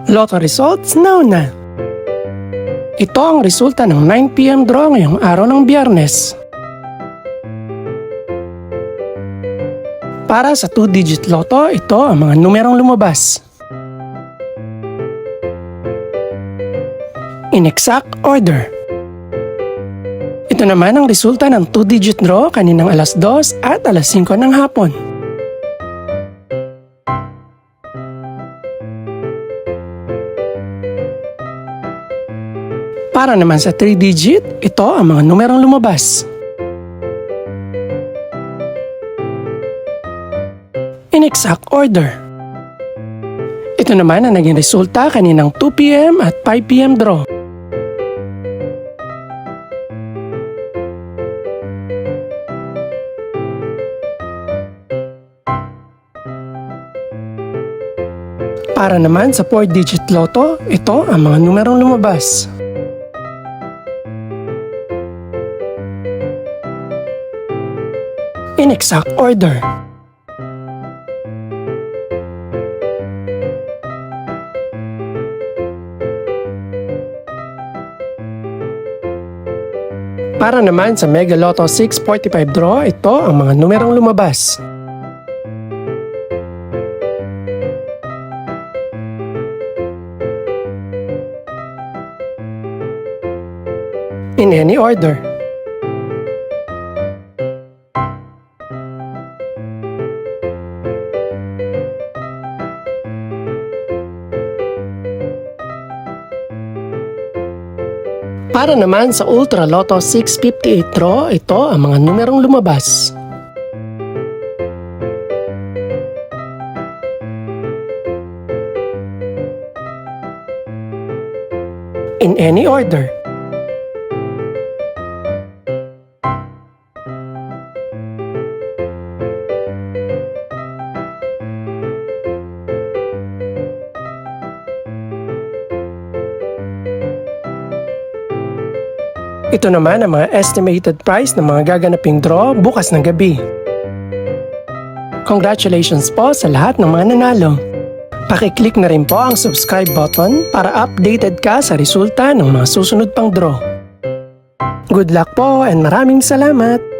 Lotto results now na. Ito ang resulta ng 9 PM draw ngayong araw ng Biyernes. Para sa 2-digit Lotto, ito ang mga numerong lumabas. In exact order. Ito naman ang resulta ng 2-digit draw kaninang alas 2 at alas 5 ng hapon. Para naman sa 3-digit, ito ang mga numerong lumabas. In exact order. Ito naman ang naging resulta kaninang 2 PM at 5 PM draw. Para naman sa 4-digit Lotto, ito ang mga numerong lumabas. In exact order. Para naman sa Mega Lotto 645 draw, ito ang mga numerong lumabas. In any order. Para naman sa Ultra Lotto 658 draw, ito ang mga numerong lumabas. In any order. Ito naman ang mga estimated price ng mga gaganaping draw bukas ng gabi. Congratulations po sa lahat ng mga nanalo. Pakiclick na rin po ang subscribe button para updated ka sa resulta ng mga susunod pang draw. Good luck po and maraming salamat!